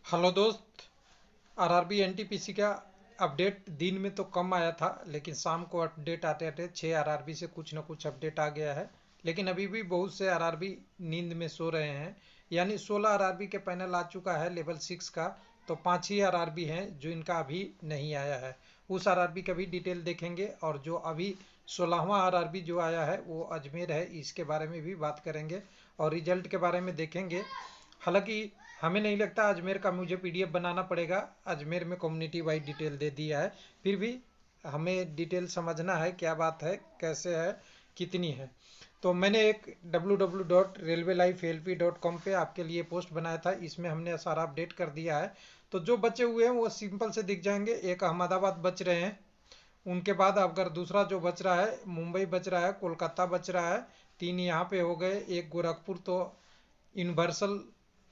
Hello दोस्त। RRB NTPC का update दिन में तो कम आया था, लेकिन शाम को अपडेट आते आते 6 आरआरबी से कुछ ना कुछ अपडेट आ गया है। लेकिन अभी भी बहुत से आरआरबी नींद में सो रहे हैं। यानी 16 आरआरबी के पैनल आ चुका है लेवल 6 का। तो 5 ही आरआरबी हैं जो इनका अभी नहीं आया है। उस आरआरबी का भी डिटेल देखेंगे, और जो अभी 16वां आरआरबी जो आया है वो अजमेर है, इसके बारे में भी बात करेंगे और रिजल्ट के बारे में देखेंगे। हालांकि हमें नहीं लगता अजमेर का मुझे पीडीएफ बनाना पड़ेगा। अजमेर में कम्युनिटी वाइड डिटेल दे दिया है। फिर भी हमें डिटेल समझना है, क्या बात है, कैसे है, कितनी है। तो मैंने एक www.railwaylifelp.com पे आपके लिए पोस्ट बनाया था, इसमें हमने सारा अपडेट कर दिया है। तो जो बचे हुए हैं वो सिंपल से दिख जाएंगे। एक अहमदाबाद बच रहे हैं, उनके बाद अगर दूसरा जो बच रहा है मुंबई बच रहा है, कोलकाता बच रहा है। 3 यहाँ पे हो गए। एक गोरखपुर तो यूनिवर्सल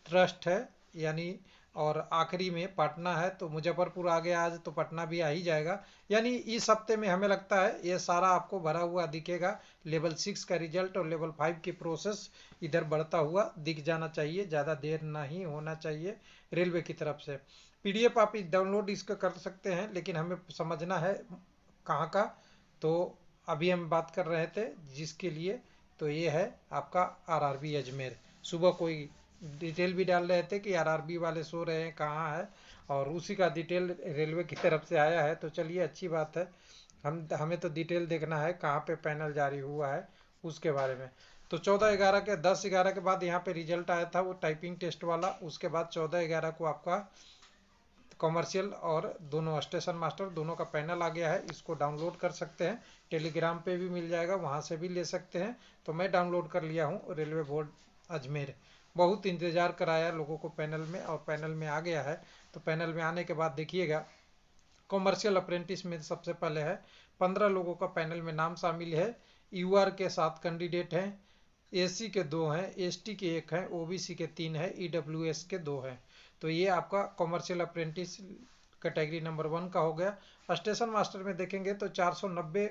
ट्रस्ट है यानी। और आखिरी में पटना है, तो मुजफ्फरपुर आ गया आज, तो पटना भी आ ही जाएगा। यानी इस हफ्ते में हमें लगता है ये सारा आपको भरा हुआ दिखेगा। लेवल 6 का रिजल्ट और लेवल 5 की प्रोसेस इधर बढ़ता हुआ दिख जाना चाहिए, ज़्यादा देर नहीं होना चाहिए रेलवे की तरफ से। पीडीएफ आप डाउनलोड इसका कर सकते हैं, लेकिन हमें समझना है कहाँ का। तो अभी हम बात कर रहे थे जिसके लिए, तो ये है आपका आरआरबी अजमेर। सुबह कोई डिटेल भी डाल रहे थे कि आरआरबी वाले सो रहे हैं, कहाँ है, और उसी का डिटेल रेलवे की तरफ से आया है। तो चलिए, अच्छी बात है। हमें तो डिटेल देखना है कहाँ पे पैनल जारी हुआ है उसके बारे में। तो 14/11 के 10/11 के बाद यहाँ पे रिजल्ट आया था वो टाइपिंग टेस्ट वाला। उसके बाद 14/11 को आपका कॉमर्शियल और दोनों स्टेशन मास्टर दोनों का पैनल आ गया है। इसको डाउनलोड कर सकते हैं, टेलीग्राम पे भी मिल जाएगा, वहाँ से भी ले सकते हैं। तो मैं डाउनलोड कर लिया हूँ रेलवे बोर्ड अजमेर। बहुत इंतज़ार कराया लोगों को पैनल में, और पैनल में आ गया है। तो पैनल में आने के बाद देखिएगा, कॉमर्शियल अप्रेंटिस में सबसे पहले है 15 लोगों का पैनल में नाम शामिल है। यूआर के 7 कैंडिडेट हैं, एसी के 2 हैं, एसटी के 1 हैं, ओबीसी के 3 हैं, ईडब्ल्यूएस के 2 हैं। तो ये आपका कॉमर्शियल अप्रेंटिस कैटेगरी नंबर 1 का हो गया। स्टेशन मास्टर में देखेंगे तो 490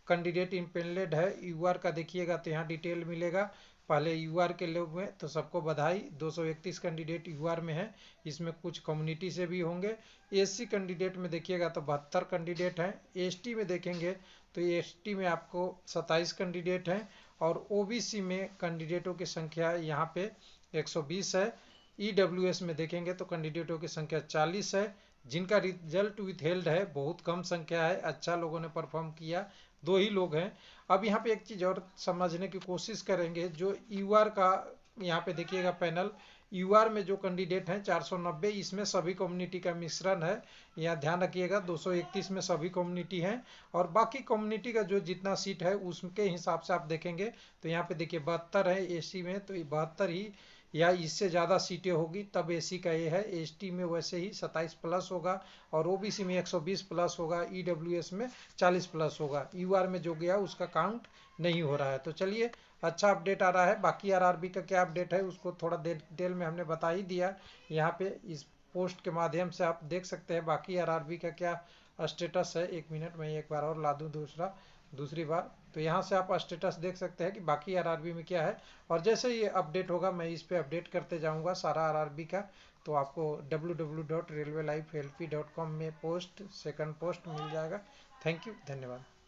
कैंडिडेट इम्पेनलेड है। यूआर का देखिएगा तो यहाँ डिटेल मिलेगा। पहले यूआर के लोग हैं तो सबको बधाई। 231 कैंडिडेट यूआर में है, इसमें कुछ कम्युनिटी से भी होंगे। एससी कैंडिडेट में देखिएगा तो 72 कैंडिडेट हैं। एसटी में देखेंगे तो एसटी में आपको 27 कैंडिडेट हैं, और ओबीसी में कैंडिडेटों की संख्या यहाँ पे 120 है। ईडब्ल्यूएस में देखेंगे तो कैंडिडेटों की संख्या 40 है। जिनका रिजल्ट विथहेल्ड है बहुत कम संख्या है, अच्छा लोगों ने परफॉर्म किया, 2 ही लोग हैं। अब यहाँ पे एक चीज़ और समझने की कोशिश करेंगे, जो यूआर का यहाँ पे देखिएगा पैनल। यूआर में जो कैंडिडेट हैं 490, इसमें सभी कम्युनिटी का मिश्रण है। यहाँ ध्यान रखिएगा, 231 में सभी कम्युनिटी हैं, और बाकी कम्युनिटी का जो जितना सीट है उसके हिसाब से आप देखेंगे तो यहाँ पे देखिए 72 है एसी में, तो 72 ही या इससे ज़्यादा सीटें होगी तब एसी का ये है। एसटी में वैसे ही 27 प्लस होगा, और ओबीसी में 120 प्लस होगा, ईडब्ल्यूएस में 40 प्लस होगा। यूआर में जो गया उसका काउंट नहीं हो रहा है। तो चलिए, अच्छा अपडेट आ रहा है। बाकी आरआरबी का क्या अपडेट है उसको थोड़ा डिटेल में हमने बता ही दिया। यहाँ पे इस पोस्ट के माध्यम से आप देख सकते हैं बाकी आरआरबी का क्या स्टेटस है। 1 मिनट में एक बार और ला दूँ दूसरी बार। तो यहाँ से आप स्टेटस देख सकते हैं कि बाकी आरआरबी में क्या है। और जैसे ये अपडेट होगा मैं इस पे अपडेट करते जाऊँगा सारा आरआरबी का। तो आपको www.railwaylifelp.com में पोस्ट सेकंड पोस्ट मिल जाएगा। थैंक यू, धन्यवाद।